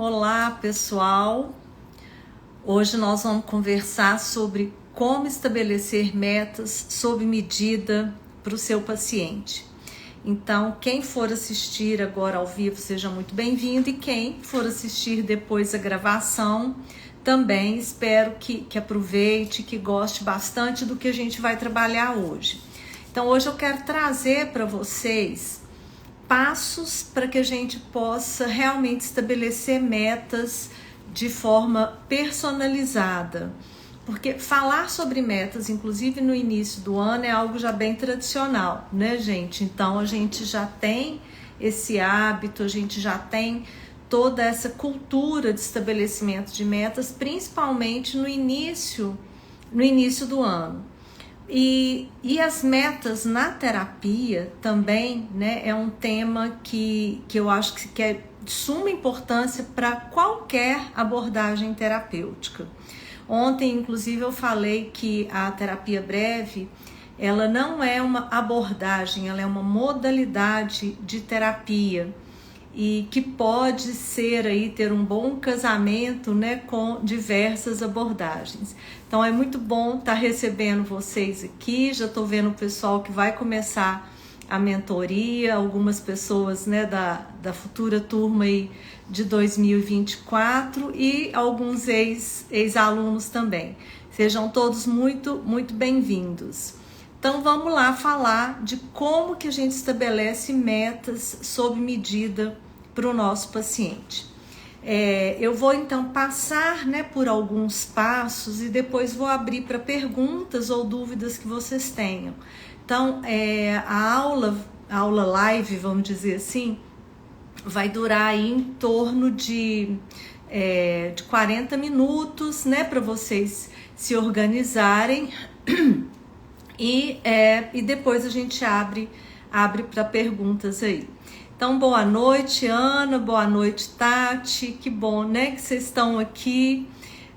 Olá, pessoal. Hoje nós vamos conversar sobre como estabelecer metas sob medida para o seu paciente. Então, quem for assistir agora ao vivo, seja muito bem-vindo, e quem for assistir depois a gravação, também espero que aproveite, que goste bastante do que a gente vai trabalhar hoje. Então, hoje eu quero trazer para vocês passos para que a gente possa realmente estabelecer metas de forma personalizada. Porque falar sobre metas, inclusive no início do ano, é algo já bem tradicional, né, gente? Então, a gente já tem esse hábito, a gente já tem toda essa cultura de estabelecimento de metas, principalmente no início do ano. E as metas na terapia também, né, é um tema que eu acho que é de suma importância para qualquer abordagem terapêutica. Ontem, inclusive, eu falei que a terapia breve, ela não é uma abordagem, ela é uma modalidade de terapia e que pode ser aí ter um bom casamento, né, com diversas abordagens. Então é muito bom estar recebendo vocês aqui. Já estou vendo o pessoal que vai começar a mentoria, algumas pessoas, né, da futura turma aí de 2024 e alguns ex-alunos também. Sejam todos muito bem-vindos. Então vamos lá falar de como que a gente estabelece metas sob medida para o nosso paciente. Eu vou então passar, né, por alguns passos e depois vou abrir para perguntas ou dúvidas que vocês tenham. Então a aula live, vamos dizer assim, vai durar aí em torno de 40 minutos, né, para vocês se organizarem. E depois a gente abre para perguntas aí. Então, boa noite, Ana, boa noite, Tati, que bom, né, que vocês estão aqui,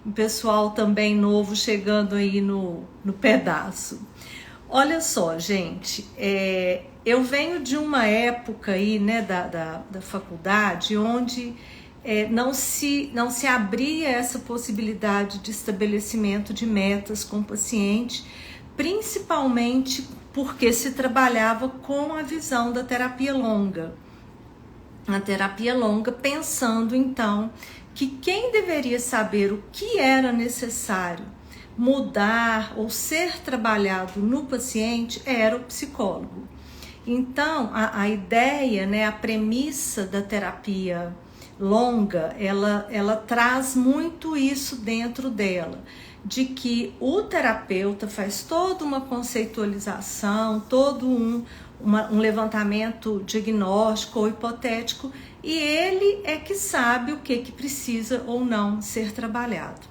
o pessoal também novo chegando aí no pedaço. Olha só, gente, eu venho de uma época aí, né, da faculdade, onde não se abria essa possibilidade de estabelecimento de metas com o paciente, principalmente porque se trabalhava com a visão da terapia longa. A terapia longa pensando, então, que quem deveria saber o que era necessário mudar ou ser trabalhado no paciente era o psicólogo. Então, a ideia, né, a premissa da terapia longa, ela traz muito isso dentro dela, de que o terapeuta faz toda uma conceitualização, todo um levantamento diagnóstico ou hipotético, e ele é que sabe o que precisa ou não ser trabalhado.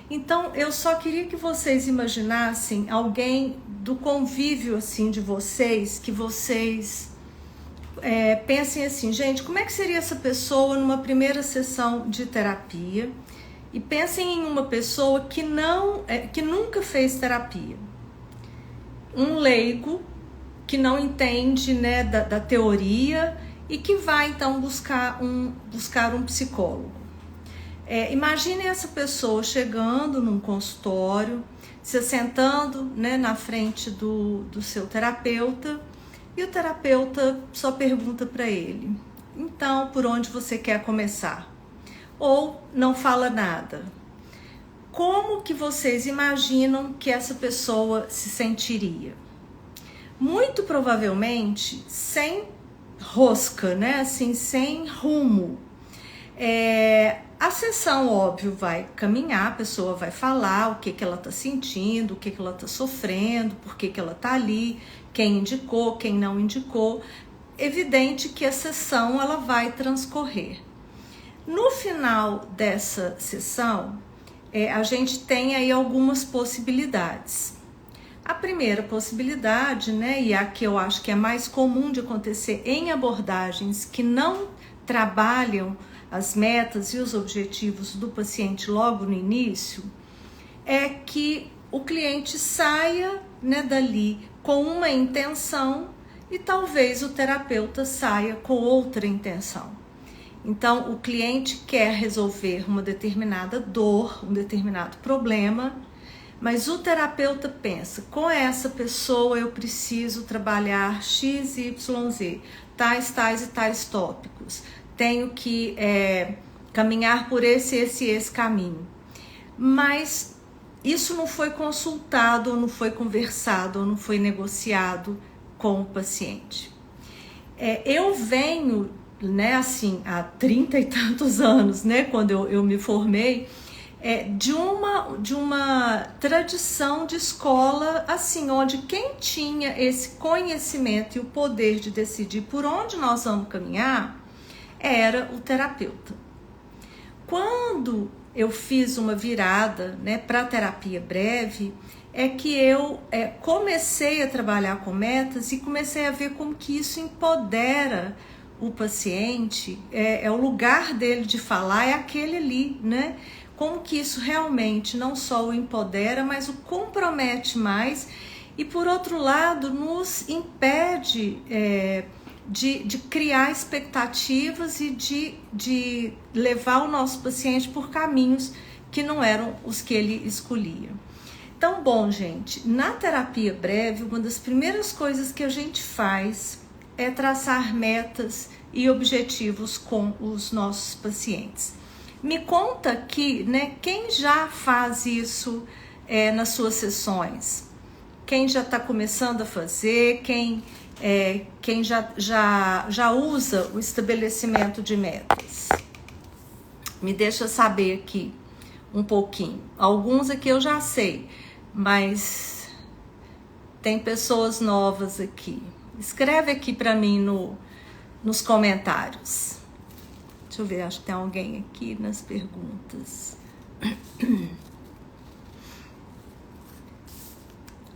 Então, eu só queria que vocês imaginassem alguém do convívio assim de vocês, que vocês pensem assim, gente, como é que seria essa pessoa numa primeira sessão de terapia? E pensem em uma pessoa que nunca fez terapia. Um leigo que não entende, né, da teoria e que vai então buscar um psicólogo. Imagine essa pessoa chegando num consultório, se sentando, né, na frente do seu terapeuta, e o terapeuta só pergunta para ele: então, por onde você quer começar? Ou não fala nada. Como que vocês imaginam que essa pessoa se sentiria? Muito provavelmente sem rosca, né? Assim, sem rumo. A sessão, óbvio, vai caminhar, a pessoa vai falar o que ela está sentindo, o que ela está sofrendo, por que ela está ali, quem indicou, quem não indicou. Evidente que a sessão ela vai transcorrer. No final dessa sessão, a gente tem aí algumas possibilidades. A primeira possibilidade, né, e a que eu acho que é mais comum de acontecer em abordagens que não trabalham as metas e os objetivos do paciente logo no início, é que o cliente saia, né, dali com uma intenção e talvez o terapeuta saia com outra intenção. Então, o cliente quer resolver uma determinada dor, um determinado problema, mas o terapeuta pensa, com essa pessoa eu preciso trabalhar X, Y, Z, tais e tais tópicos. Tenho que caminhar por esse caminho. Mas isso não foi consultado, ou não foi conversado, ou não foi negociado com o paciente. Eu venho, né, assim, há 30 e tantos anos, né, quando eu me formei, de uma tradição de escola, assim, onde quem tinha esse conhecimento e o poder de decidir por onde nós vamos caminhar era o terapeuta. Quando eu fiz uma virada, né, para a terapia breve, é que eu comecei a trabalhar com metas e comecei a ver como que isso empodera o paciente, o lugar dele de falar é aquele ali, né? Como que isso realmente não só o empodera, mas o compromete mais e, por outro lado, nos impede de criar expectativas e de levar o nosso paciente por caminhos que não eram os que ele escolhia. Então, bom, gente, na terapia breve, uma das primeiras coisas que a gente faz é traçar metas e objetivos com os nossos pacientes. Me conta aqui, né, quem já faz isso nas suas sessões? Quem já está começando a fazer? Quem já usa o estabelecimento de metas? Me deixa saber aqui um pouquinho. Alguns aqui eu já sei, mas tem pessoas novas aqui. Escreve aqui para mim nos comentários. Deixa eu ver, acho que tem alguém aqui nas perguntas.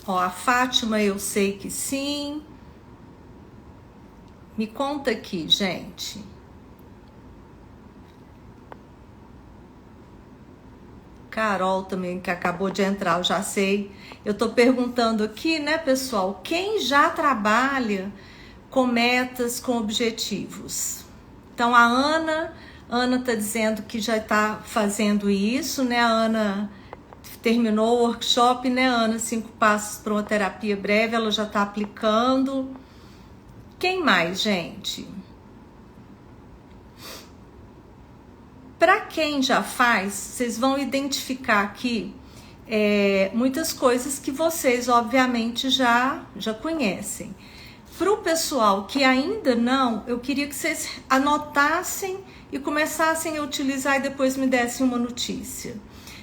Ó, a Fátima, eu sei que sim. Me conta aqui, gente. Carol também, que acabou de entrar, eu já sei. Eu tô perguntando aqui, né, pessoal, quem já trabalha com metas, com objetivos? Então, a Ana tá dizendo que já tá fazendo isso, né? A Ana terminou o workshop, né, Ana? 5 passos para uma terapia breve, ela já tá aplicando. Quem mais, gente? Para quem já faz, vocês vão identificar aqui muitas coisas que vocês, obviamente, já conhecem. Para o pessoal que ainda não, eu queria que vocês anotassem e começassem a utilizar e depois me dessem uma notícia.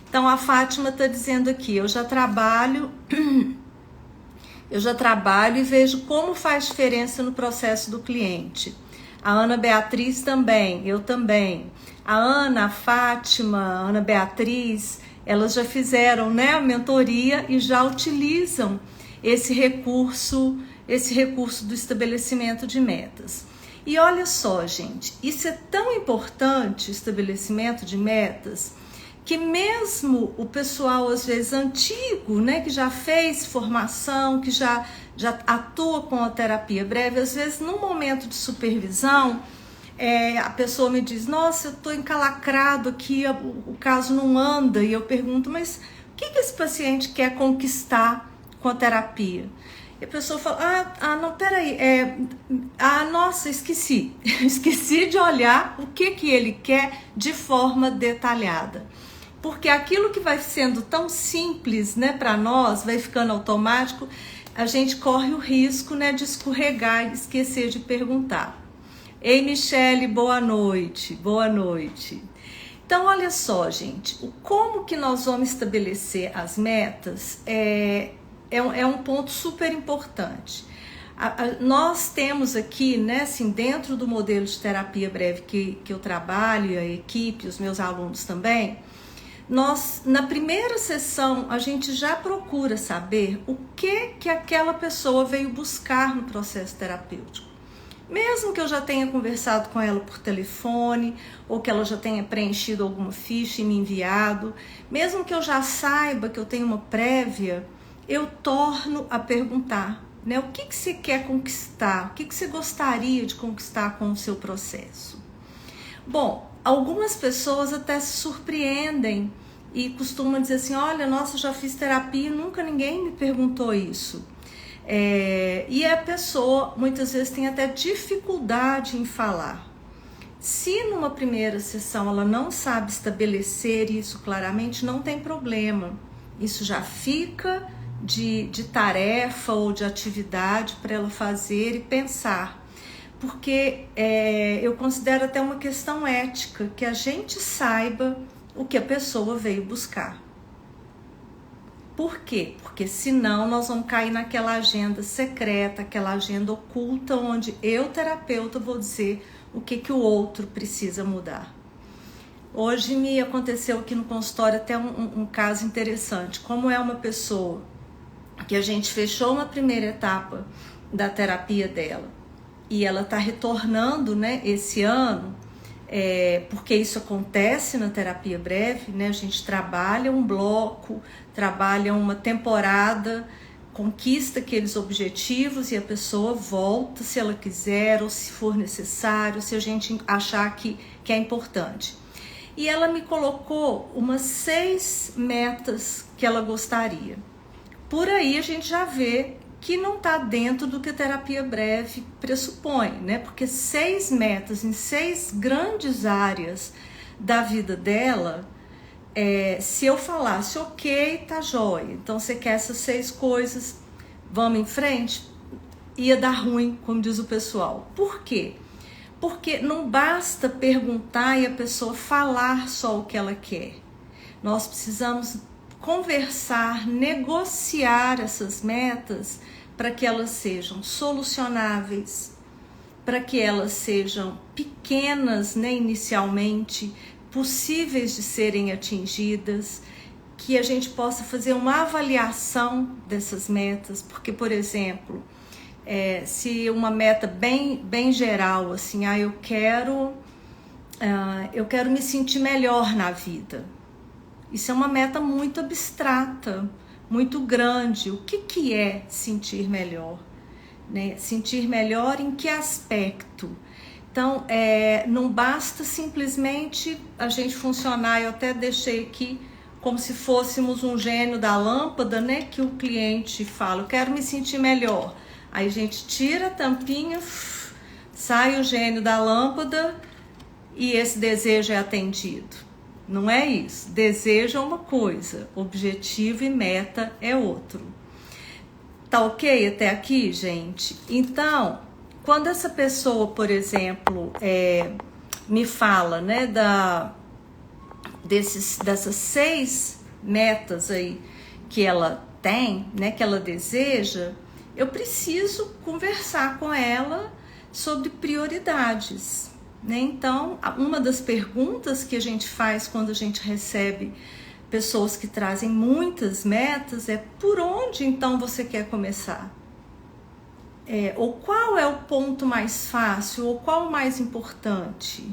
Então, a Fátima está dizendo aqui, eu já trabalho e vejo como faz diferença no processo do cliente. A Ana Beatriz também, eu também. A Ana, a Fátima, a Ana Beatriz, elas já fizeram, né, a mentoria e já utilizam esse recurso do estabelecimento de metas. E olha só, gente, isso é tão importante, o estabelecimento de metas, que mesmo o pessoal, às vezes, antigo, né, que já fez formação, que já atua com a terapia breve, às vezes, num momento de supervisão, a pessoa me diz, nossa, eu estou encalacrado aqui, o caso não anda, e eu pergunto, mas o que esse paciente quer conquistar com a terapia? E a pessoa fala, não, peraí, nossa, esqueci de olhar o que ele quer de forma detalhada. Porque aquilo que vai sendo tão simples, né, para nós, vai ficando automático, a gente corre o risco, né, de escorregar e esquecer de perguntar. Ei, Michele, boa noite, boa noite. Então, olha só, gente, como que nós vamos estabelecer as metas é um ponto super importante. Nós temos aqui, né, assim, dentro do modelo de terapia breve que eu trabalho, a equipe, os meus alunos também, na primeira sessão, a gente já procura saber o que aquela pessoa veio buscar no processo terapêutico. Mesmo que eu já tenha conversado com ela por telefone, ou que ela já tenha preenchido alguma ficha e me enviado, mesmo que eu já saiba que eu tenho uma prévia, eu torno a perguntar, né? O que você quer conquistar? O que você gostaria de conquistar com o seu processo? Bom, algumas pessoas até se surpreendem e costumam dizer assim, olha, nossa, já fiz terapia e nunca ninguém me perguntou isso. E a pessoa muitas vezes tem até dificuldade em falar. Se numa primeira sessão ela não sabe estabelecer isso claramente, não tem problema. Isso já fica de tarefa ou de atividade para ela fazer e pensar. Porque eu considero até uma questão ética, que a gente saiba o que a pessoa veio buscar. Por quê? Porque senão nós vamos cair naquela agenda secreta, aquela agenda oculta, onde eu, terapeuta, vou dizer o que o outro precisa mudar. Hoje me aconteceu aqui no consultório até um caso interessante. Como é uma pessoa que a gente fechou uma primeira etapa da terapia dela e ela está retornando, né, esse ano, porque isso acontece na terapia breve, né? A gente trabalha um bloco, trabalha uma temporada, conquista aqueles objetivos e a pessoa volta se ela quiser ou se for necessário, se a gente achar que é importante. E ela me colocou umas 6 metas que ela gostaria. Por aí a gente já vê que não está dentro do que a terapia breve pressupõe, né? Porque 6 metas em 6 grandes áreas da vida dela, se eu falasse, ok, tá jóia, então você quer essas 6 coisas, vamos em frente, ia dar ruim, como diz o pessoal. Por quê? Porque não basta perguntar e a pessoa falar só o que ela quer. Nós precisamos conversar, negociar essas metas para que elas sejam solucionáveis, para que elas sejam pequenas, né, inicialmente, possíveis de serem atingidas, que a gente possa fazer uma avaliação dessas metas, porque, por exemplo, se uma meta bem geral, assim, eu quero me sentir melhor na vida. Isso é uma meta muito abstrata, muito grande. O que é sentir melhor? Né? Sentir melhor em que aspecto? Então, não basta simplesmente a gente funcionar. Eu até deixei aqui como se fôssemos um gênio da lâmpada, né? Que o cliente fala, eu quero me sentir melhor. Aí a gente tira a tampinha, sai o gênio da lâmpada e esse desejo é atendido. Não é isso. Desejo é uma coisa, objetivo e meta é outro. Tá ok até aqui, gente? Então, quando essa pessoa, por exemplo, me fala, né, dessas 6 metas aí que ela tem, né, que ela deseja, eu preciso conversar com ela sobre prioridades. Né? Então, uma das perguntas que a gente faz quando a gente recebe pessoas que trazem muitas metas é: por onde então você quer começar? Ou qual é o ponto mais fácil, ou qual o mais importante?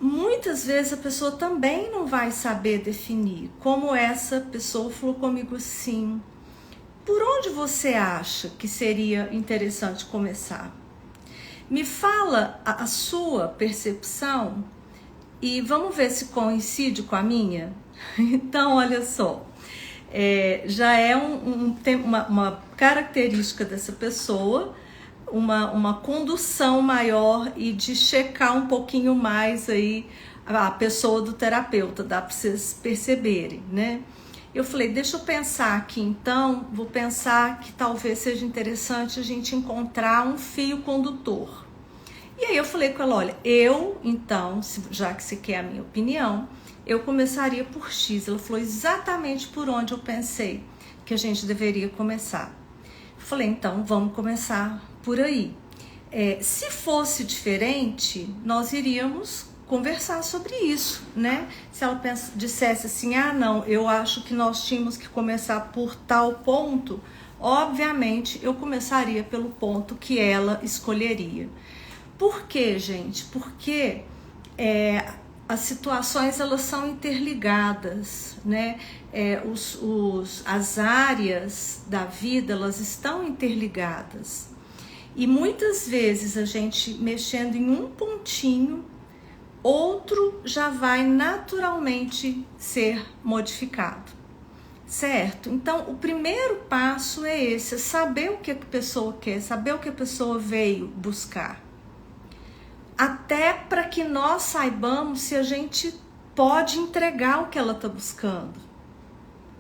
Muitas vezes a pessoa também não vai saber definir, como essa pessoa falou comigo assim: por onde você acha que seria interessante começar? Me fala a sua percepção e vamos ver se coincide com a minha. Então, olha só, já é uma característica dessa pessoa, uma condução maior e de checar um pouquinho mais aí a pessoa do terapeuta, dá para vocês perceberem, né? Eu falei, deixa eu pensar aqui então, vou pensar que talvez seja interessante a gente encontrar um fio condutor. E aí eu falei com ela, olha, então, já que você quer a minha opinião, eu começaria por X. Ela falou exatamente por onde eu pensei que a gente deveria começar. Eu falei, então, vamos começar por aí. Se fosse diferente, nós iríamos conversar sobre isso, né? Se ela dissesse assim, não, eu acho que nós tínhamos que começar por tal ponto, obviamente eu começaria pelo ponto que ela escolheria. Por quê, gente? Porque as situações elas são interligadas, né? As áreas da vida elas estão interligadas. E muitas vezes a gente mexendo em um pontinho outro já vai naturalmente ser modificado, certo? Então, o primeiro passo é esse, é saber o que a pessoa quer, saber o que a pessoa veio buscar. Até para que nós saibamos se a gente pode entregar o que ela está buscando,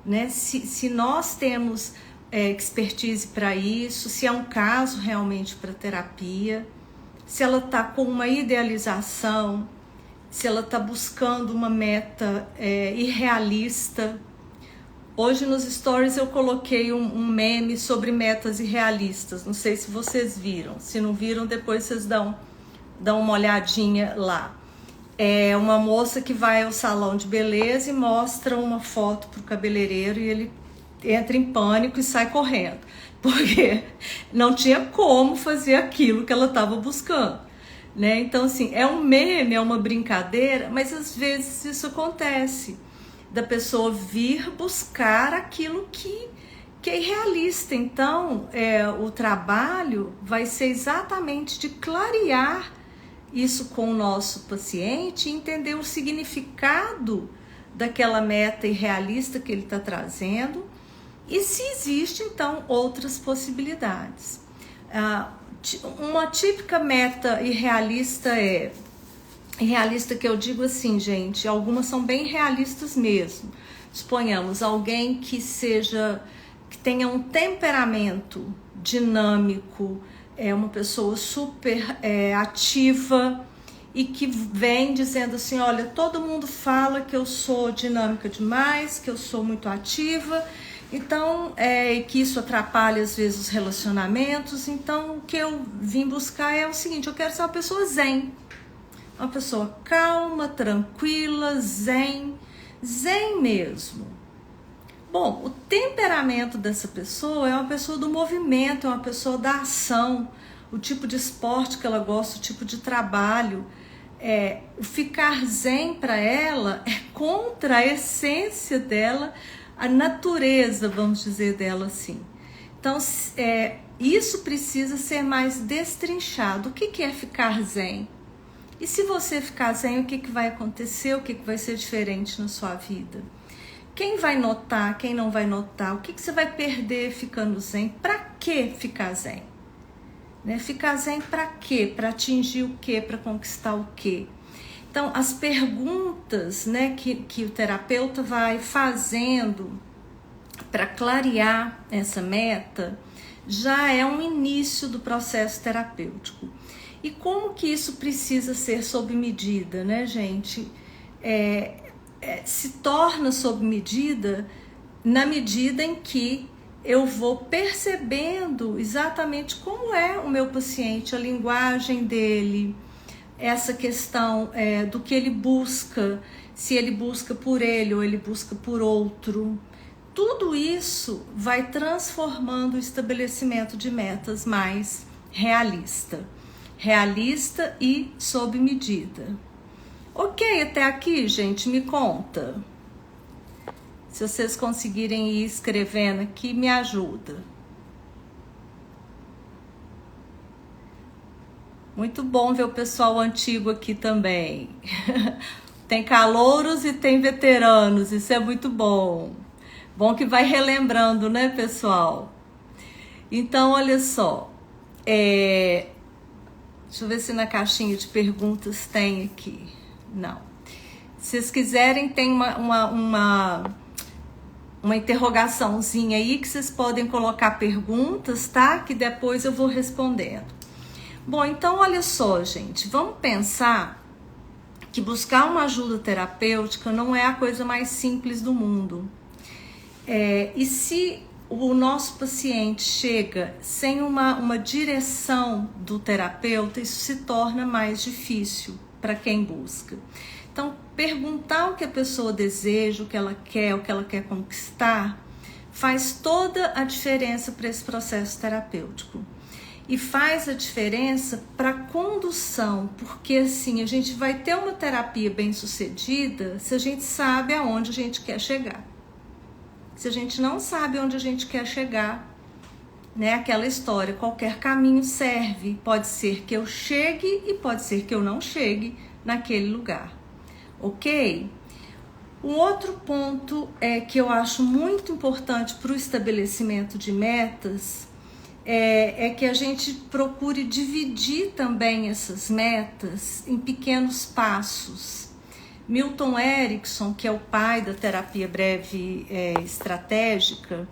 né? Se nós temos expertise para isso, se é um caso realmente para terapia, se ela está com uma idealização, se ela está buscando uma meta irrealista. Hoje nos stories eu coloquei um meme sobre metas irrealistas, não sei se vocês viram, se não viram depois vocês dão uma olhadinha lá. É uma moça que vai ao salão de beleza e mostra uma foto pro cabeleireiro e ele entra em pânico e sai correndo, porque não tinha como fazer aquilo que ela estava buscando, né? Então, assim, é um meme, é uma brincadeira, mas às vezes isso acontece, da pessoa vir buscar aquilo que é irrealista. Então, o trabalho vai ser exatamente de clarear isso com o nosso paciente, entender o significado daquela meta irrealista que ele está trazendo e se existe, então, outras possibilidades. Uma típica meta irrealista irrealista que eu digo assim, gente, algumas são bem realistas mesmo. Suponhamos alguém que tenha um temperamento dinâmico, uma pessoa super ativa e que vem dizendo assim, olha, todo mundo fala que eu sou dinâmica demais, que eu sou muito ativa, então, que isso atrapalha às vezes os relacionamentos. Então, o que eu vim buscar é o seguinte, eu quero ser uma pessoa zen, uma pessoa calma, tranquila, zen mesmo. Bom, o temperamento dessa pessoa é uma pessoa do movimento, é uma pessoa da ação, o tipo de esporte que ela gosta, o tipo de trabalho. O ficar zen para ela é contra a essência dela, a natureza, vamos dizer, dela assim. Então, isso precisa ser mais destrinchado. O que é ficar zen? E se você ficar zen, o que vai acontecer? O que vai ser diferente na sua vida? Quem vai notar, quem não vai notar? O que você vai perder ficando zen? Para que ficar zen? Né? Ficar zen para quê? Para atingir o quê? Para conquistar o quê? Então, as perguntas, né, que o terapeuta vai fazendo para clarear essa meta já é um início do processo terapêutico. E como que isso precisa ser sob medida, né, gente? Se torna sob medida na medida em que eu vou percebendo exatamente como é o meu paciente, a linguagem dele, essa questão do que ele busca, se ele busca por ele ou ele busca por outro. Tudo isso vai transformando o estabelecimento de metas mais realista e sob medida. Ok, até aqui, gente, me conta. Se vocês conseguirem ir escrevendo aqui, me ajuda. Muito bom ver o pessoal antigo aqui também. Tem calouros e tem veteranos, isso é muito bom. Bom que vai relembrando, né, pessoal? Então, olha só. Deixa eu ver se na caixinha de perguntas tem aqui. Não. Se vocês quiserem, tem uma interrogaçãozinha aí que vocês podem colocar perguntas, tá? Que depois eu vou respondendo. Bom, então olha só, gente. Vamos pensar que buscar uma ajuda terapêutica não é a coisa mais simples do mundo. E se o nosso paciente chega sem uma direção do terapeuta, isso se torna mais difícil para quem busca. Então, perguntar o que a pessoa deseja, o que ela quer conquistar, faz toda a diferença para esse processo terapêutico. E faz a diferença para a condução, porque assim, a gente vai ter uma terapia bem-sucedida se a gente sabe aonde a gente quer chegar. Se a gente não sabe onde a gente quer chegar, né, aquela história, qualquer caminho serve. Pode ser que eu chegue e pode ser que eu não chegue naquele lugar, ok? Um outro ponto que eu acho muito importante para o estabelecimento de metas é que a gente procure dividir também essas metas em pequenos passos. Milton Erickson, que é o pai da terapia breve estratégica,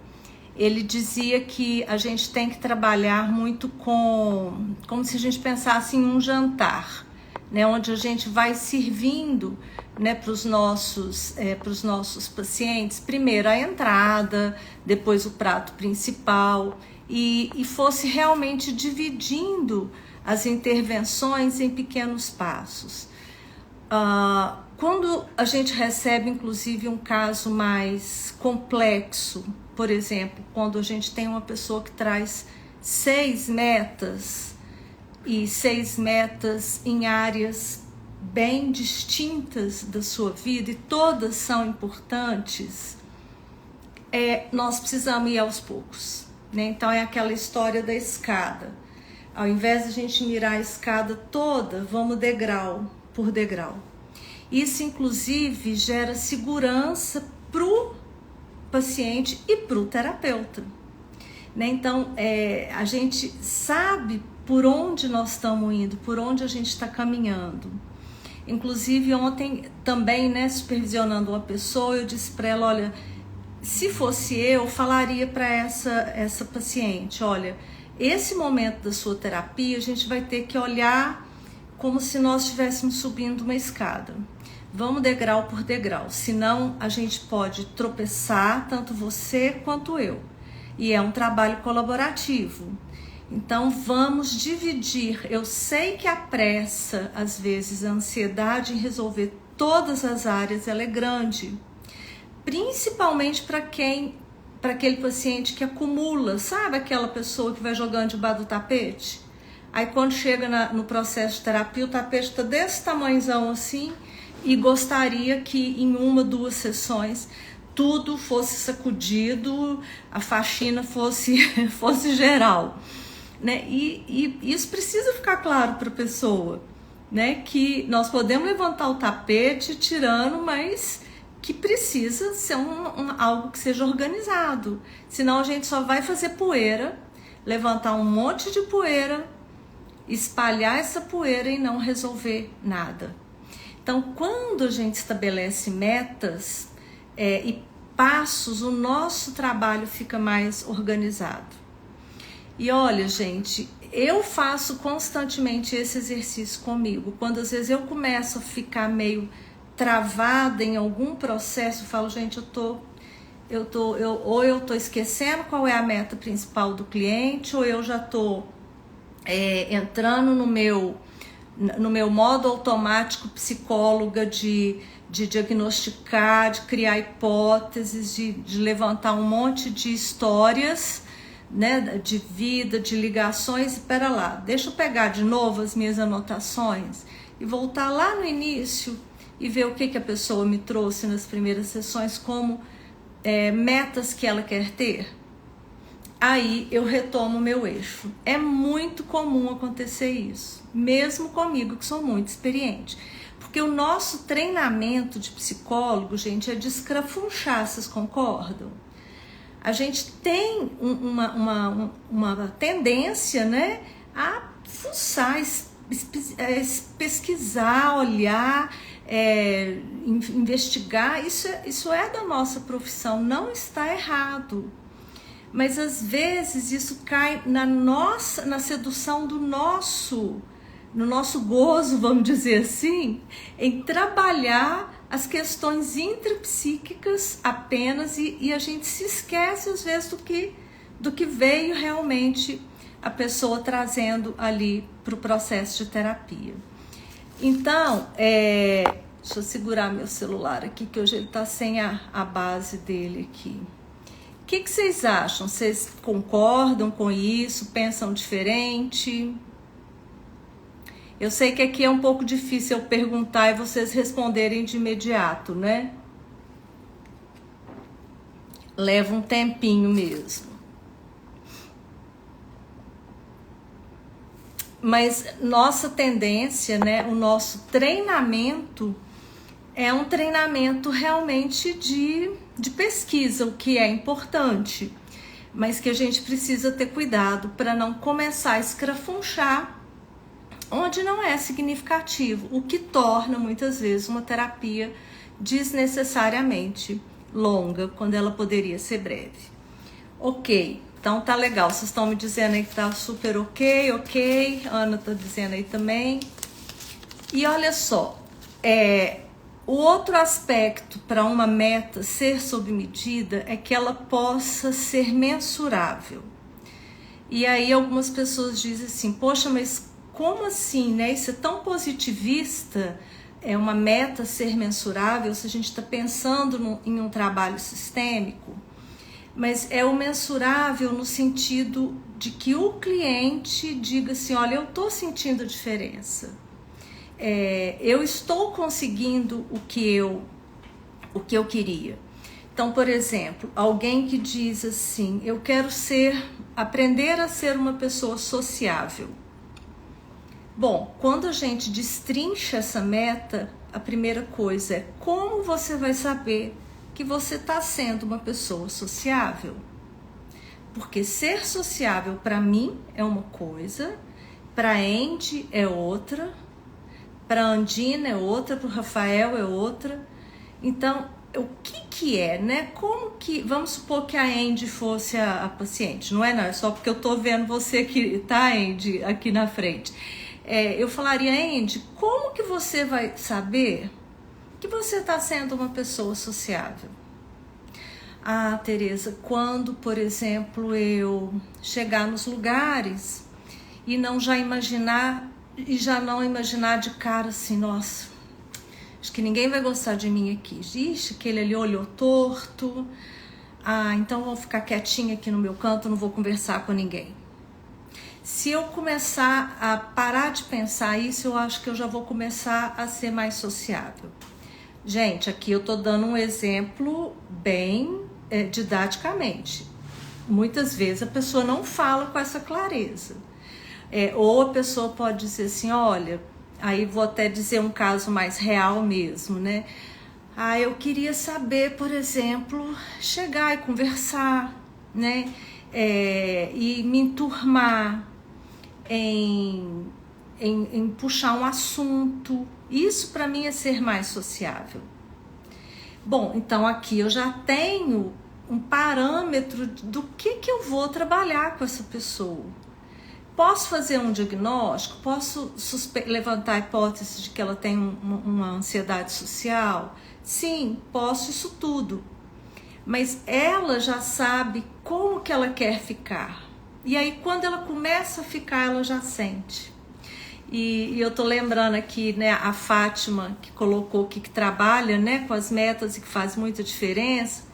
ele dizia que a gente tem que trabalhar muito como se a gente pensasse em um jantar, né, onde a gente vai servindo, né, para os nossos pacientes, primeiro a entrada, depois o prato principal, e fosse realmente dividindo as intervenções em pequenos passos. Quando a gente recebe, inclusive, um caso mais complexo, por exemplo, quando a gente tem uma pessoa que traz 6 metas, e 6 metas em áreas bem distintas da sua vida, e todas são importantes, nós precisamos ir aos poucos, né? Então é aquela história da escada. Ao invés de a gente mirar a escada toda, vamos degrau por degrau. Isso, inclusive, gera segurança para o paciente e para o terapeuta, né? Então, a gente sabe por onde nós estamos indo, por onde a gente está caminhando. Inclusive, ontem também, né, supervisionando uma pessoa, eu disse para ela, olha, se fosse eu, falaria para essa paciente, olha, esse momento da sua terapia, a gente vai ter que olhar como se nós estivéssemos subindo uma escada. Vamos degrau por degrau, senão a gente pode tropeçar, tanto você quanto eu. E é um trabalho colaborativo. Então vamos dividir. Eu sei que a pressa, às vezes, a ansiedade em resolver todas as áreas, ela é grande. Principalmente para aquele paciente que acumula, sabe aquela pessoa que vai jogando debaixo do tapete? Aí quando chega no processo de terapia, o tapete está desse tamanhozão assim, e gostaria que em 1, 2 sessões tudo fosse sacudido, a faxina fosse geral, né? E isso precisa ficar claro para a pessoa, né? Que nós podemos levantar o tapete tirando, mas que precisa ser algo que seja organizado, senão a gente só vai fazer poeira, levantar um monte de poeira, espalhar essa poeira e não resolver nada. Então, quando a gente estabelece metas e passos, o nosso trabalho fica mais organizado. E olha, gente, eu faço constantemente esse exercício comigo. Quando às vezes eu começo a ficar meio travada em algum processo, eu falo, gente, ou eu tô esquecendo qual é a meta principal do cliente, ou eu já tô entrando no meu modo automático psicóloga de diagnosticar, de criar hipóteses, de levantar um monte de histórias, né, de vida, de ligações. E pera lá, deixa eu pegar de novo as minhas anotações e voltar lá no início e ver o que a pessoa me trouxe nas primeiras sessões como metas que ela quer ter. Aí eu retomo o meu eixo. É muito comum acontecer isso, mesmo comigo que sou muito experiente. Porque o nosso treinamento de psicólogo, gente, é de escrafunchar, vocês concordam? A gente tem uma tendência, né, a fuçar, pesquisar, olhar, investigar. Isso é da nossa profissão, não está errado. Mas às vezes isso cai na sedução no nosso gozo, vamos dizer assim, em trabalhar as questões intrapsíquicas apenas, e a gente se esquece às vezes do que veio realmente a pessoa trazendo ali para o processo de terapia. Então, deixa eu segurar meu celular aqui, que hoje ele está sem a base dele aqui. O que vocês acham? Vocês concordam com isso? Pensam diferente? Eu sei que aqui é um pouco difícil eu perguntar e vocês responderem de imediato, né? Leva um tempinho mesmo. Mas nossa tendência, né, o nosso treinamento é um treinamento realmente de pesquisa, o que é importante, mas que a gente precisa ter cuidado para não começar a escrafunchar onde não é significativo, o que torna muitas vezes uma terapia desnecessariamente longa, quando ela poderia ser breve. Ok, então tá legal, vocês estão me dizendo aí que tá super ok, Ana tá dizendo aí também. E olha só, o outro aspecto para uma meta ser sob medida é que ela possa ser mensurável. E aí algumas pessoas dizem assim, poxa, mas como assim, né? Isso é tão positivista, é uma meta ser mensurável, se a gente está pensando em um trabalho sistêmico, mas é o mensurável no sentido de que o cliente diga assim, olha, eu estou sentindo diferença. Eu estou conseguindo o que eu queria. Então, por exemplo, alguém que diz assim, eu quero aprender a ser uma pessoa sociável. Bom, quando a gente destrincha essa meta, a primeira coisa é como você vai saber que você está sendo uma pessoa sociável? Porque ser sociável para mim é uma coisa, para a Andy é outra, para a Andina é outra, para o Rafael é outra. Então, o que é, né? Como que, vamos supor que a Andy fosse a paciente, não é só porque eu tô vendo você aqui, tá, Andy, aqui na frente. Eu falaria, Andy, como que você vai saber que você está sendo uma pessoa sociável? Ah, Tereza, quando, por exemplo, eu chegar nos lugares e já não imaginar de cara assim, nossa, acho que ninguém vai gostar de mim aqui. Ixi, aquele ali olhou torto. Ah, então vou ficar quietinha aqui no meu canto, não vou conversar com ninguém. Se eu começar a parar de pensar isso, eu acho que eu já vou começar a ser mais sociável. Gente, aqui eu tô dando um exemplo bem didaticamente. Muitas vezes a pessoa não fala com essa clareza. Ou a pessoa pode dizer assim, olha, aí vou até dizer um caso mais real mesmo, né? Ah, eu queria saber, por exemplo, chegar e conversar, né? E me enturmar em puxar um assunto. Isso para mim é ser mais sociável. Bom, então aqui eu já tenho um parâmetro do que eu vou trabalhar com essa pessoa. Posso fazer um diagnóstico? Posso levantar a hipótese de que ela tem uma ansiedade social? Sim, posso isso tudo. Mas ela já sabe como que ela quer ficar. E aí, quando ela começa a ficar, ela já sente. E eu tô lembrando aqui, né, a Fátima, que colocou que trabalha, né, com as metas e que faz muita diferença.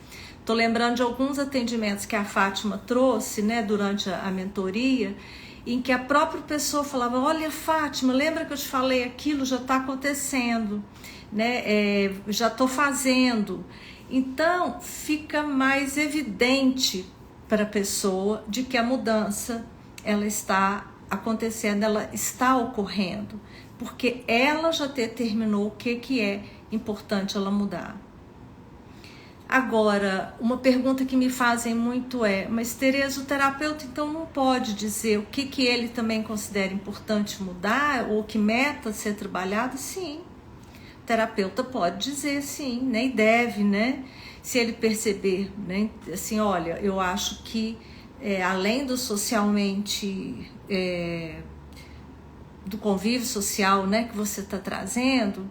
Tô lembrando de alguns atendimentos que a Fátima trouxe, né, durante a mentoria, em que a própria pessoa falava, olha, Fátima, lembra que eu te falei aquilo? Já está acontecendo, né? Já estou fazendo. Então, fica mais evidente para a pessoa de que a mudança ela está acontecendo, ela está ocorrendo, porque ela já determinou o que é importante ela mudar. Agora, uma pergunta que me fazem muito mas Tereza, o terapeuta então não pode dizer o que ele também considera importante mudar ou que meta ser trabalhada? Sim, o terapeuta pode dizer sim, né? E deve, né? Se ele perceber, né? Assim, olha, eu acho que além do socialmente, do convívio social, né, que você está trazendo,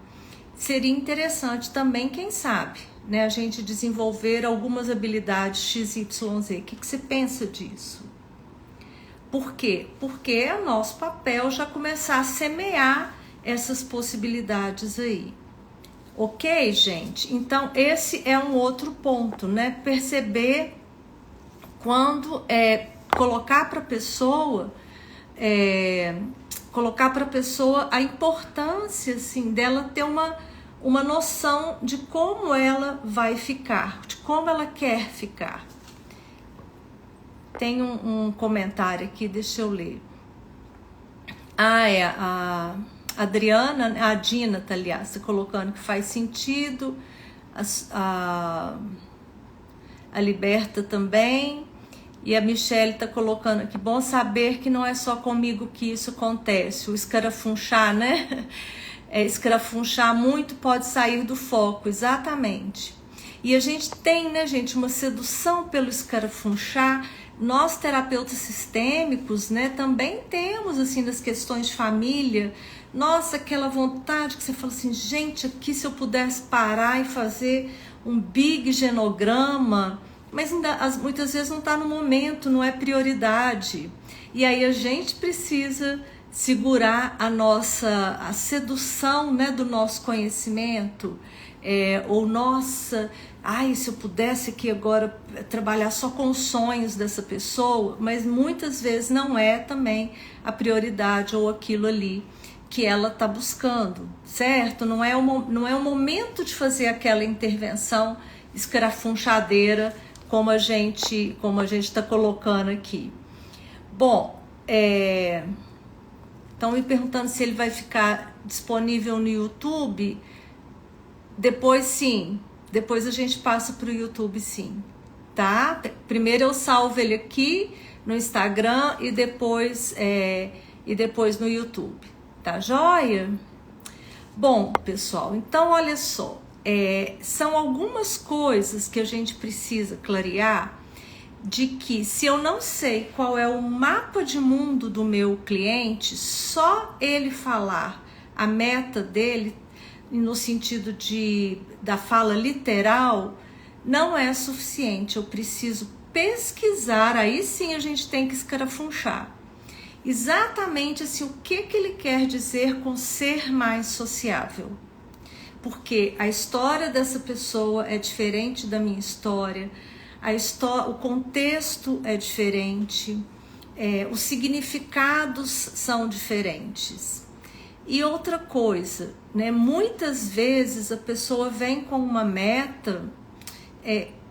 seria interessante também, quem sabe, né, a gente desenvolver algumas habilidades XYZ. O que você pensa disso? Por quê? Porque é nosso papel já começar a semear essas possibilidades aí. Ok, gente? Então, esse é um outro ponto, né? Perceber quando colocar para a pessoa a importância, assim, dela ter uma noção de como ela vai ficar, de como ela quer ficar. Tem um comentário aqui, deixa eu ler. A Adriana, a Dina, tá, aliás, tá colocando que faz sentido. A Liberta também. E a Michelle tá colocando aqui, bom saber que não é só comigo que isso acontece. O escarafunchar, né? Escarafunchar muito pode sair do foco, exatamente. E a gente tem, né, gente, uma sedução pelo escarafunchar. Nós, terapeutas sistêmicos, né, também temos, assim, nas questões de família, nossa, aquela vontade que você fala assim, gente, aqui se eu pudesse parar e fazer um big genograma, mas ainda, muitas vezes não está no momento, não é prioridade. E aí a gente precisa segurar a sedução, né, do nosso conhecimento, ou nossa, se eu pudesse aqui agora trabalhar só com os sonhos dessa pessoa, mas muitas vezes não é também a prioridade ou aquilo ali que ela está buscando, certo? Não é o momento de fazer aquela intervenção escarafunchadeira como a gente está colocando aqui. Bom, estão me perguntando se ele vai ficar disponível no YouTube. Depois sim, depois a gente passa para o YouTube sim, tá? Primeiro eu salvo ele aqui no Instagram e depois no YouTube, tá joia? Bom, pessoal, então olha só, são algumas coisas que a gente precisa clarear, de que se eu não sei qual é o mapa de mundo do meu cliente, só ele falar a meta dele, no sentido da fala literal, não é suficiente. Eu preciso pesquisar, aí sim a gente tem que escarafunchar. Exatamente assim, o que ele quer dizer com ser mais sociável. Porque a história dessa pessoa é diferente da minha história, o contexto é diferente, os significados são diferentes. E outra coisa, né? Muitas vezes a pessoa vem com uma meta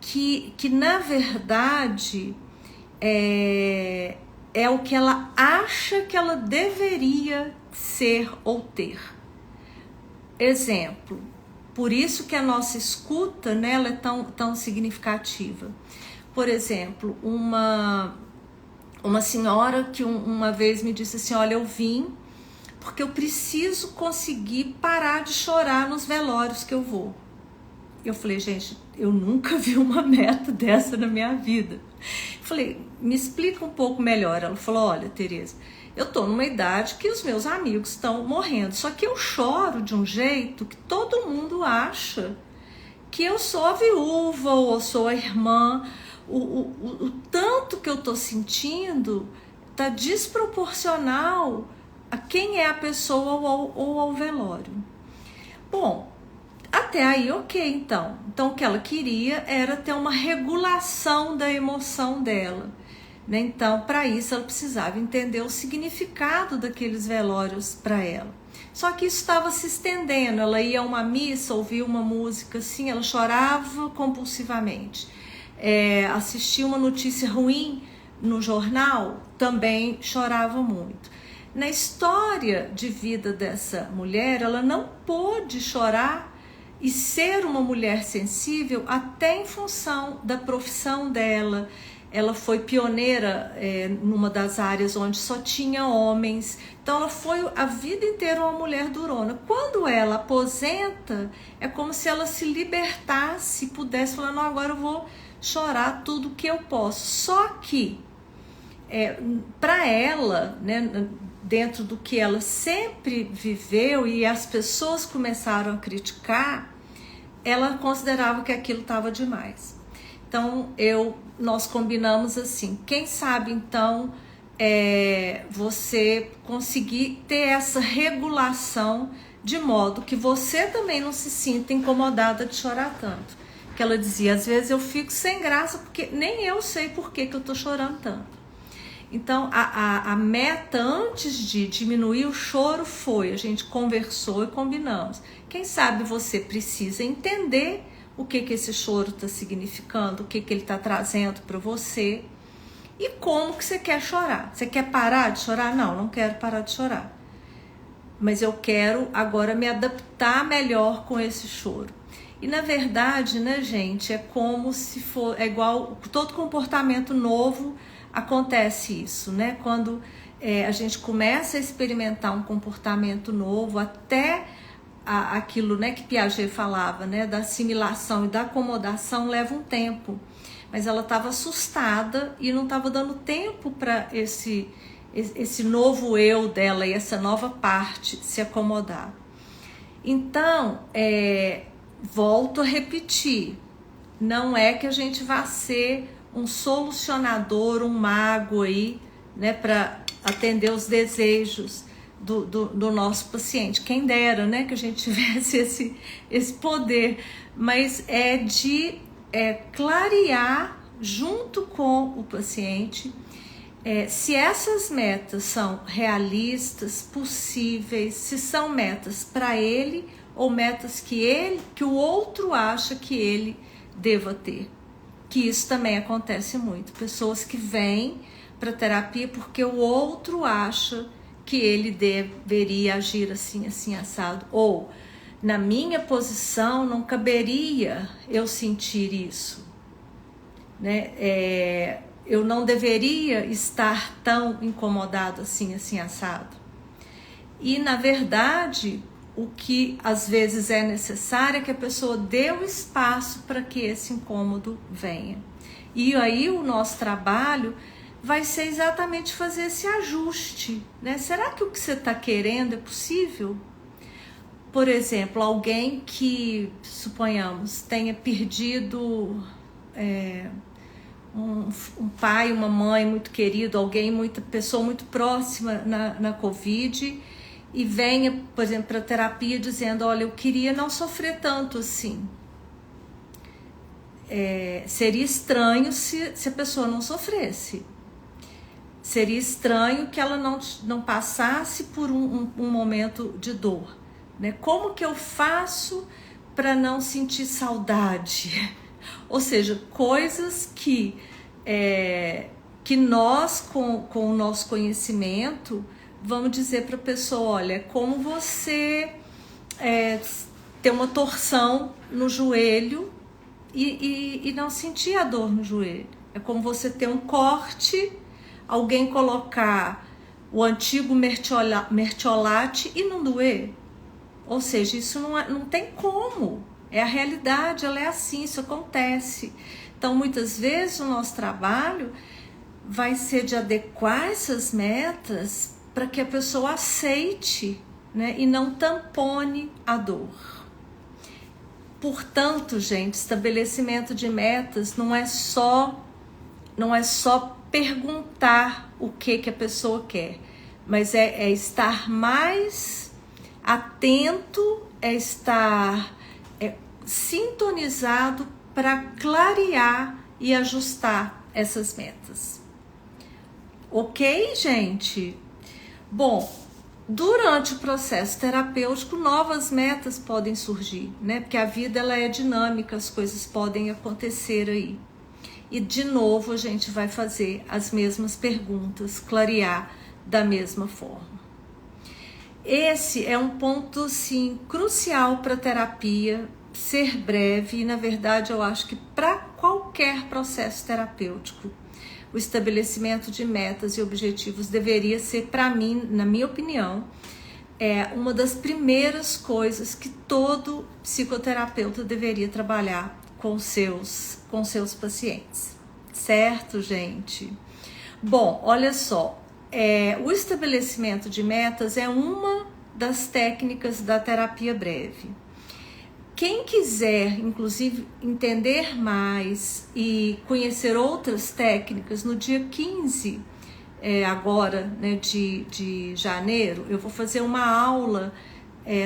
que na verdade é o que ela acha que ela deveria ser ou ter. Exemplo, por isso que a nossa escuta, né, ela é tão significativa. Por exemplo, uma senhora que uma vez me disse assim, olha, eu vim porque eu preciso conseguir parar de chorar nos velórios que eu vou. Eu falei, gente, eu nunca vi uma meta dessa na minha vida. Eu falei, me explica um pouco melhor. Ela falou, olha, Tereza, eu tô numa idade que os meus amigos estão morrendo, só que eu choro de um jeito que todo mundo acha que eu sou a viúva ou eu sou a irmã. O tanto que eu tô sentindo tá desproporcional a quem é a pessoa ou ao velório. Bom, até aí ok, então. Então o que ela queria era ter uma regulação da emoção dela, né? Então, para isso ela precisava entender o significado daqueles velórios para ela. Só que isso estava se estendendo, ela ia a uma missa, ouvia uma música assim, ela chorava compulsivamente. Assistia uma notícia ruim no jornal, também chorava muito. Na história de vida dessa mulher, ela não pôde chorar e ser uma mulher sensível até em função da profissão dela. Ela foi pioneira numa das áreas onde só tinha homens. Então ela foi a vida inteira uma mulher durona. Quando ela aposenta, é como se ela se libertasse e pudesse falar, não, agora eu vou chorar tudo que eu posso. Só que para ela, né, dentro do que ela sempre viveu e as pessoas começaram a criticar, ela considerava que aquilo estava demais. Então nós combinamos assim, quem sabe então você conseguir ter essa regulação de modo que você também não se sinta incomodada de chorar tanto. Que ela dizia, às vezes eu fico sem graça porque nem eu sei por que eu estou chorando tanto. Então a meta antes de diminuir o choro foi, a gente conversou e combinamos. Quem sabe você precisa entender o que esse choro está significando, o que ele está trazendo para você. E como que você quer chorar? Você quer parar de chorar? Não, não quero parar de chorar. Mas eu quero agora me adaptar melhor com esse choro. E na verdade, né, gente, é como se for, é igual, todo comportamento novo acontece isso, né? Quando a gente começa a experimentar um comportamento novo, até aquilo, né, que Piaget falava, né, da assimilação e da acomodação leva um tempo. Mas ela estava assustada e não estava dando tempo para esse novo eu dela e essa nova parte se acomodar. Então, volto a repetir, não é que a gente vá ser um solucionador, um mago aí, né, para atender os desejos do nosso paciente. Quem dera, né, que a gente tivesse esse poder, mas é de clarear junto com o paciente se essas metas são realistas, possíveis, se são metas para ele ou metas que o outro acha que ele deva ter. Que isso também acontece muito. Pessoas que vêm para terapia porque o outro acha que ele deveria agir assim, assim, assado. Ou, na minha posição, não caberia eu sentir isso. Né? Eu não deveria estar tão incomodado assim, assim, assado. E, na verdade, o que às vezes é necessário é que a pessoa dê o espaço para que esse incômodo venha. E aí o nosso trabalho vai ser exatamente fazer esse ajuste, né? Será que o que você está querendo é possível? Por exemplo, alguém que, suponhamos, tenha perdido um pai, uma mãe muito querido, pessoa muito próxima na Covid, e venha, por exemplo, para a terapia dizendo, olha, eu queria não sofrer tanto assim. Seria estranho se a pessoa não sofresse. Seria estranho que ela não passasse por um momento de dor. Né? Como que eu faço para não sentir saudade? Ou seja, coisas que nós, com o nosso conhecimento, vamos dizer para a pessoa, olha, como você ter uma torção no joelho e não sentir a dor no joelho. É como você ter um corte, alguém colocar o antigo mertiolate e não doer. Ou seja, isso não tem como. É a realidade, ela é assim, isso acontece. Então, muitas vezes, o nosso trabalho vai ser de adequar essas metas para que a pessoa aceite, né, e não tampone a dor. Portanto, gente, estabelecimento de metas não é só perguntar o que a pessoa quer, mas é estar mais atento, é estar sintonizado para clarear e ajustar essas metas. Ok, gente? Bom, durante o processo terapêutico, novas metas podem surgir, né? Porque a vida ela é dinâmica, as coisas podem acontecer aí. E de novo a gente vai fazer as mesmas perguntas, clarear da mesma forma. Esse é um ponto, sim, crucial para a terapia ser breve e, na verdade, eu acho que para qualquer processo terapêutico, o estabelecimento de metas e objetivos deveria ser, para mim, na minha opinião, uma das primeiras coisas que todo psicoterapeuta deveria trabalhar com seus pacientes. Certo, gente? Bom, olha só, o estabelecimento de metas é uma das técnicas da terapia breve. Quem quiser, inclusive, entender mais e conhecer outras técnicas, no dia 15 agora, né, de janeiro, eu vou fazer uma aula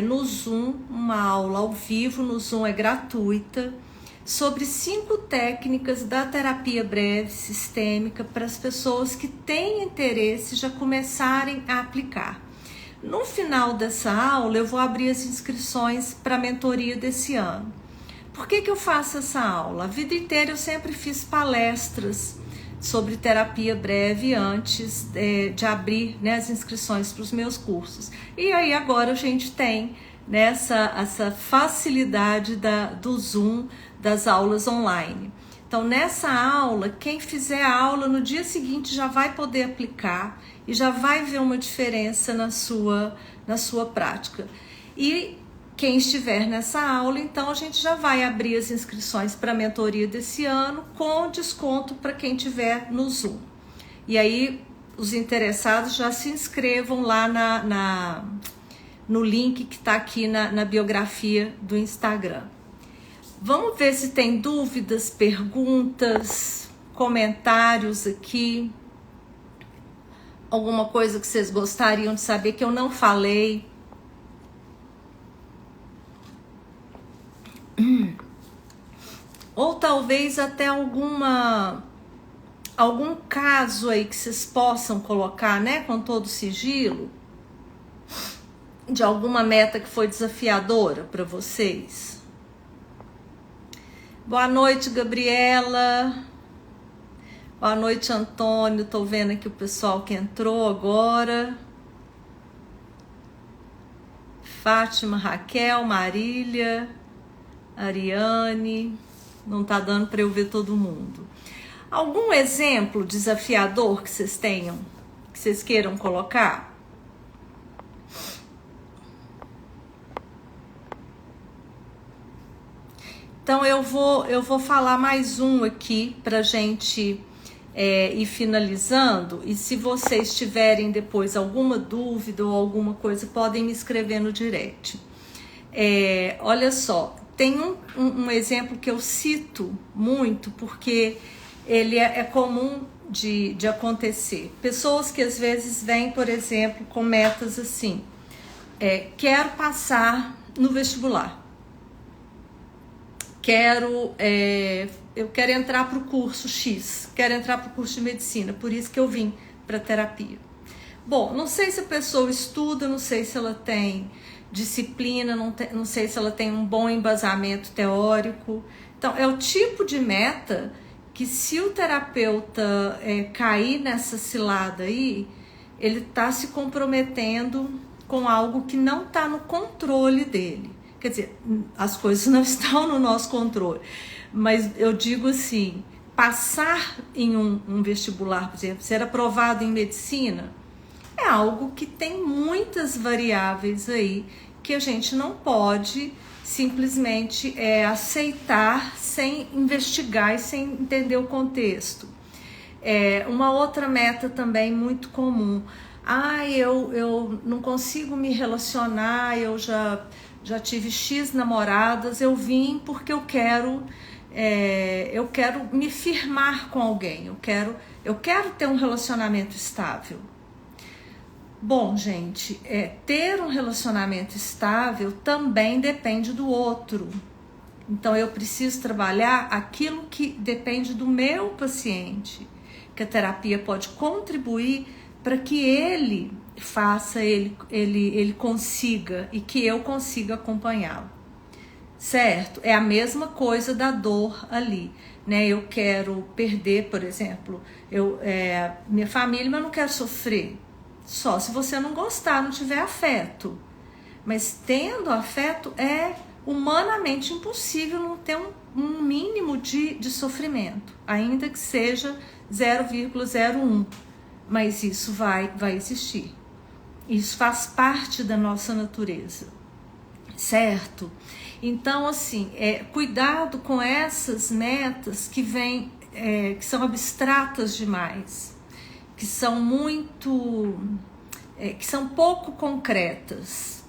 no Zoom, uma aula ao vivo no Zoom, é gratuita, sobre 5 técnicas da terapia breve sistêmica para as pessoas que têm interesse já começarem a aplicar. No final dessa aula, eu vou abrir as inscrições para a mentoria desse ano. Por que eu faço essa aula? A vida inteira eu sempre fiz palestras sobre terapia breve antes de abrir, né, as inscrições para os meus cursos. E aí agora a gente tem, né, essa facilidade do Zoom, das aulas online. Então nessa aula, quem fizer a aula no dia seguinte já vai poder aplicar e já vai ver uma diferença na sua prática. E quem estiver nessa aula, então a gente já vai abrir as inscrições para a mentoria desse ano com desconto para quem estiver no Zoom. E aí os interessados já se inscrevam lá no link que está aqui na biografia do Instagram. Vamos ver se tem dúvidas, perguntas, comentários aqui. Alguma coisa que vocês gostariam de saber que eu não falei. Ou talvez até algum caso aí que vocês possam colocar, né, com todo sigilo, de alguma meta que foi desafiadora para vocês. Boa noite, Gabriela. Boa noite, Antônio. Tô vendo aqui o pessoal que entrou agora. Fátima, Raquel, Marília, Ariane. Não tá dando para eu ver todo mundo. Algum exemplo desafiador que vocês tenham, que vocês queiram colocar? Então eu vou falar mais um aqui pra gente ir finalizando. E se vocês tiverem depois alguma dúvida ou alguma coisa, podem me escrever no direct. Olha só, tem um exemplo que eu cito muito porque ele é comum de acontecer. Pessoas que às vezes vêm, por exemplo, com metas assim: quero passar no vestibular, eu quero entrar para o curso X, quero entrar para o curso de medicina, por isso que eu vim para terapia. Bom, não sei se a pessoa estuda, não sei se ela tem disciplina, não sei se ela tem um bom embasamento teórico. Então, é o tipo de meta que, se o terapeuta cair nessa cilada aí, ele está se comprometendo com algo que não está no controle dele. Quer dizer, as coisas não estão no nosso controle, mas eu digo assim, passar em um vestibular, por exemplo, ser aprovado em medicina, é algo que tem muitas variáveis aí que a gente não pode simplesmente aceitar sem investigar e sem entender o contexto. Uma outra meta também muito comum: eu não consigo me relacionar, eu já tive X namoradas, eu vim porque eu quero me firmar com alguém, eu quero ter um relacionamento estável. Bom, gente, ter um relacionamento estável também depende do outro. Então eu preciso trabalhar aquilo que depende do meu paciente, que a terapia pode contribuir para que ele faça, ele consiga e que eu consiga acompanhá-lo, certo? É a mesma coisa da dor ali, né? Eu quero perder, por exemplo, minha família, mas eu não quero sofrer. Só se você não gostar, não tiver afeto. Mas tendo afeto, é humanamente impossível não ter um mínimo de sofrimento, ainda que seja 0,01. Mas isso vai existir. Isso faz parte da nossa natureza, certo? Então, assim, cuidado com essas metas que vêm, que são abstratas demais, que são que são pouco concretas.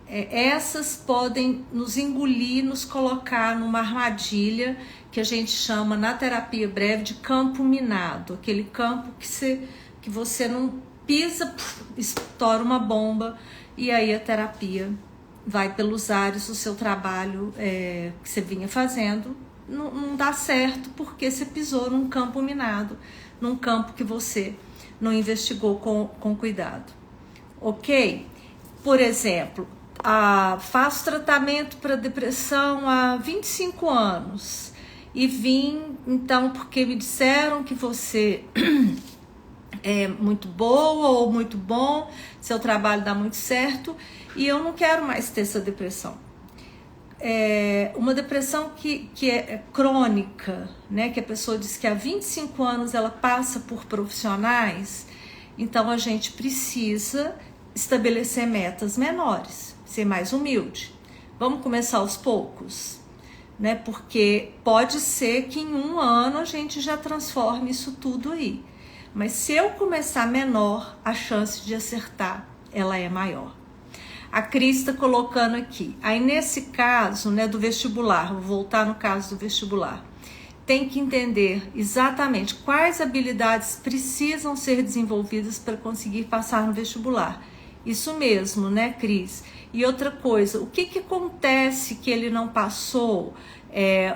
Essas podem nos engolir, nos colocar numa armadilha que a gente chama na terapia breve de campo minado, aquele campo que você não pisa, estoura uma bomba e aí a terapia vai pelos ares, o seu trabalho que você vinha fazendo não dá certo porque você pisou num campo minado, num campo que você não investigou com cuidado, ok? Por exemplo, faço tratamento para depressão há 25 anos e vim, então, porque me disseram que você é muito boa ou muito bom, seu trabalho dá muito certo, e eu não quero mais ter essa depressão. É uma depressão que é crônica, né? Que a pessoa diz que há 25 anos ela passa por profissionais, então a gente precisa estabelecer metas menores, ser mais humilde. Vamos começar aos poucos, né? Porque pode ser que em um ano a gente já transforme isso tudo aí. Mas se eu começar menor, a chance de acertar ela é maior. A Cris está colocando aqui. Aí nesse caso, né, do vestibular, vou voltar no caso do vestibular, tem que entender exatamente quais habilidades precisam ser desenvolvidas para conseguir passar no vestibular. Isso mesmo, né, Cris? E outra coisa, o que acontece que ele não passou?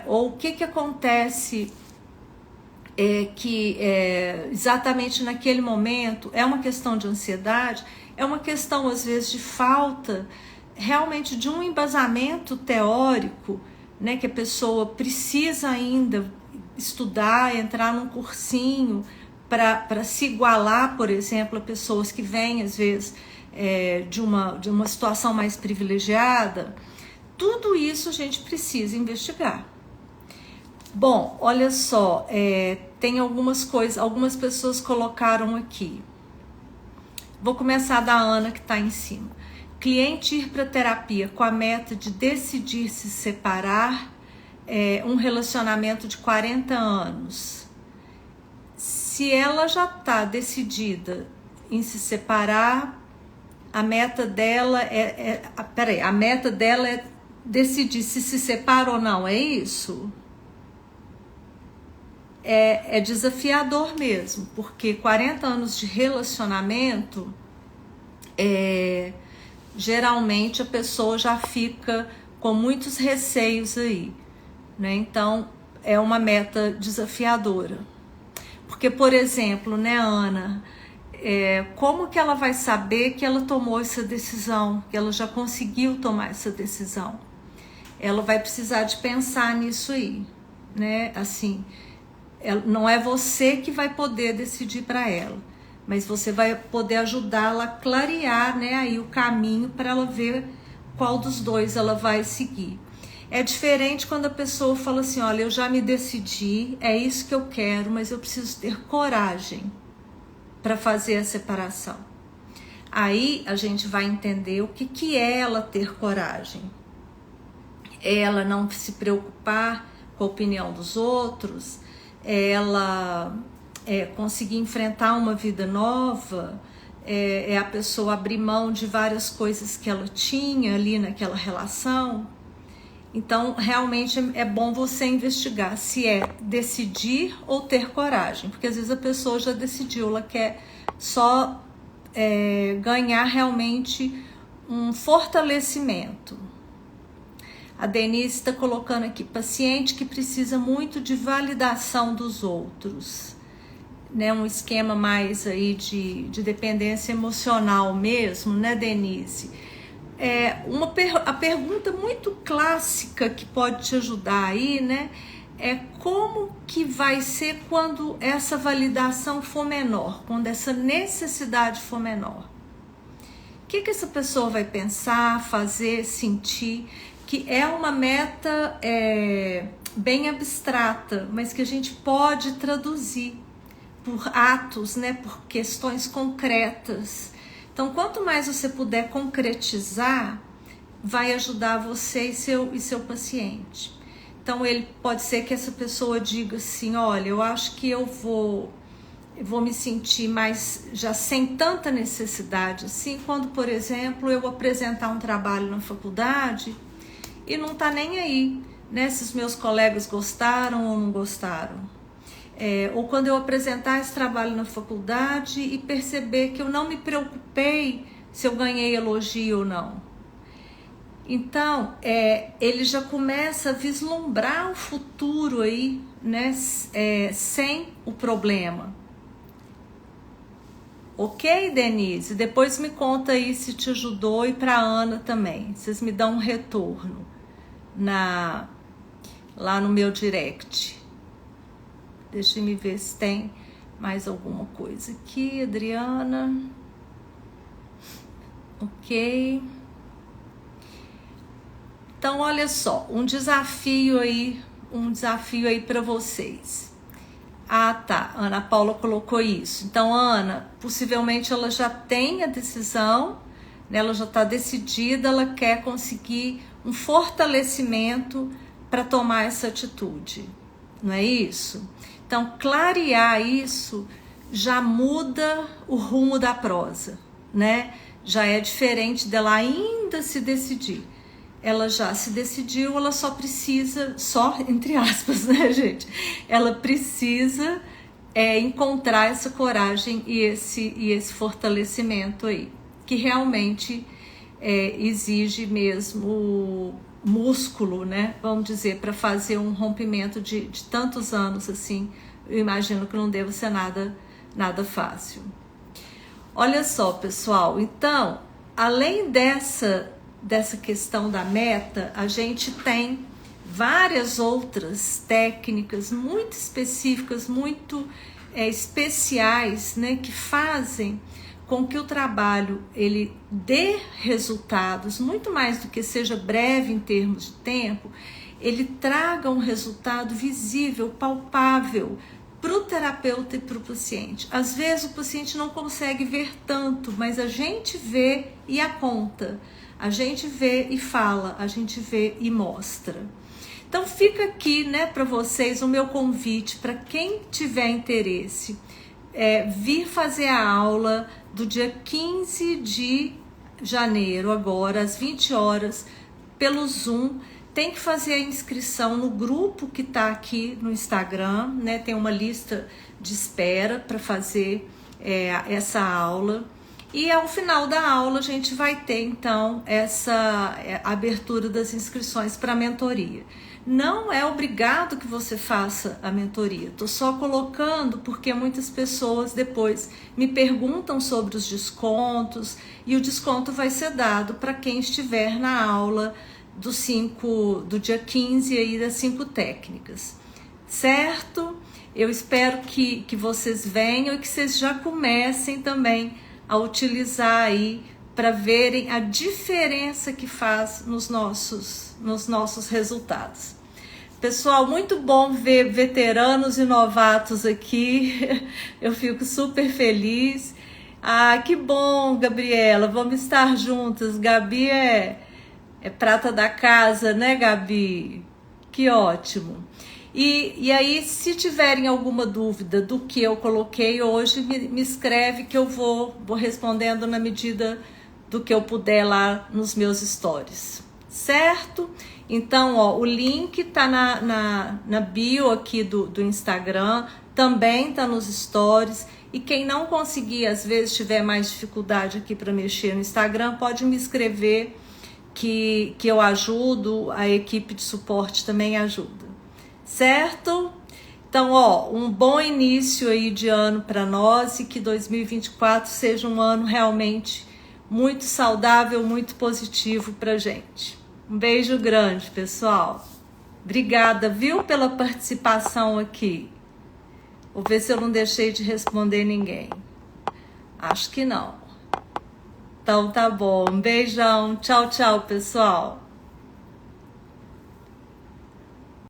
Ou o que acontece que exatamente naquele momento é uma questão de ansiedade, é uma questão às vezes de falta realmente de um embasamento teórico, né, que a pessoa precisa ainda estudar, entrar num cursinho para se igualar, por exemplo, a pessoas que vêm às vezes de uma situação mais privilegiada. Tudo isso a gente precisa investigar. Bom, olha só, tem algumas coisas, algumas pessoas colocaram aqui. Vou começar da Ana, que está em cima. Cliente ir para terapia com a meta de decidir se separar, um relacionamento de 40 anos. Se ela já está decidida em se separar, a meta dela a meta dela é decidir se separa ou não, é isso? É desafiador mesmo, porque 40 anos de relacionamento, geralmente a pessoa já fica com muitos receios aí, né? Então é uma meta desafiadora. Porque, por exemplo, né, Ana, como que ela vai saber que ela tomou essa decisão, que ela já conseguiu tomar essa decisão? Ela vai precisar de pensar nisso aí, né? Assim, não é você que vai poder decidir para ela, mas você vai poder ajudá-la a clarear, né, aí o caminho para ela ver qual dos dois ela vai seguir. É diferente quando a pessoa fala assim, olha, eu já me decidi, é isso que eu quero, mas eu preciso ter coragem para fazer a separação. Aí a gente vai entender o que é ela ter coragem. É ela não se preocupar com a opinião dos outros, ela conseguir enfrentar uma vida nova, a pessoa abrir mão de várias coisas que ela tinha ali naquela relação. Então, realmente é bom você investigar se é decidir ou ter coragem, porque às vezes a pessoa já decidiu, ela quer só ganhar realmente um fortalecimento. A Denise está colocando aqui, paciente que precisa muito de validação dos outros, né? Um esquema mais aí de dependência emocional mesmo, né, Denise? A pergunta muito clássica que pode te ajudar aí, né? É como que vai ser quando essa validação for menor, quando essa necessidade for menor? O que essa pessoa vai pensar, fazer, sentir? Que é uma meta bem abstrata, mas que a gente pode traduzir por atos, né, por questões concretas. Então, quanto mais você puder concretizar, vai ajudar você e seu paciente. Então, ele pode ser que essa pessoa diga assim, olha, eu acho que eu vou me sentir mais, já sem tanta necessidade, assim, quando, por exemplo, eu apresentar um trabalho na faculdade e não tá nem aí, né, se os meus colegas gostaram ou não gostaram. Ou quando eu apresentar esse trabalho na faculdade e perceber que eu não me preocupei se eu ganhei elogio ou não. Então, ele já começa a vislumbrar o futuro aí, né, sem o problema. Ok, Denise? Depois me conta aí se te ajudou, e para a Ana também. Vocês me dão um retorno lá no meu direct. Deixa eu ver se tem mais alguma coisa aqui, Adriana. Ok. Então, olha só, um desafio aí para vocês. Ah, tá, Ana Paula colocou isso. Então, Ana, possivelmente ela já tem a decisão, né? Ela já está decidida, ela quer conseguir um fortalecimento para tomar essa atitude, não é isso? Então, clarear isso já muda o rumo da prosa, né? Já é diferente dela ainda se decidir. Ela já se decidiu, ela só precisa, só entre aspas, né, gente? Ela precisa encontrar essa coragem e esse fortalecimento aí, que realmente exige mesmo músculo, né? Vamos dizer, para fazer um rompimento de tantos anos assim. Eu imagino que não deva ser nada fácil. Olha só, pessoal, então, além dessa questão da meta, a gente tem várias outras técnicas muito específicas, muito especiais, né, que fazem com que o trabalho ele dê resultados, muito mais do que seja breve em termos de tempo, ele traga um resultado visível, palpável para o terapeuta e para o paciente. Às vezes o paciente não consegue ver tanto, mas a gente vê e aponta. A gente vê e fala, a gente vê e mostra. Então fica aqui, né, para vocês o meu convite para quem tiver interesse, vir fazer a aula do dia 15 de janeiro, agora às 20 horas, pelo Zoom. Tem que fazer a inscrição no grupo que está aqui no Instagram, né? Tem uma lista de espera para fazer essa aula. E ao final da aula a gente vai ter então essa abertura das inscrições para a mentoria. Não é obrigado que você faça a mentoria, estou só colocando porque muitas pessoas depois me perguntam sobre os descontos e o desconto vai ser dado para quem estiver na aula do dia 15 aí das 5 técnicas, certo? Eu espero que vocês venham e que vocês já comecem também a utilizar aí para verem a diferença que faz nos nossos resultados. Pessoal, muito bom ver veteranos e novatos aqui, eu fico super feliz. Ah, que bom, Gabriela, vamos estar juntas. Gabi é prata da casa, né, Gabi? Que ótimo. E aí, se tiverem alguma dúvida do que eu coloquei hoje, me escreve que eu vou respondendo na medida do que eu puder lá nos meus stories, certo? Então, ó, o link tá na bio aqui do Instagram, também tá nos stories. E quem não conseguir, às vezes, tiver mais dificuldade aqui para mexer no Instagram, pode me escrever que eu ajudo, a equipe de suporte também ajuda, certo? Então, ó, um bom início aí de ano para nós e que 2024 seja um ano realmente muito saudável, muito positivo pra gente. Um beijo grande, pessoal. Obrigada, viu, pela participação aqui. Vou ver se eu não deixei de responder ninguém. Acho que não. Então tá bom. Um beijão. Tchau, tchau, pessoal.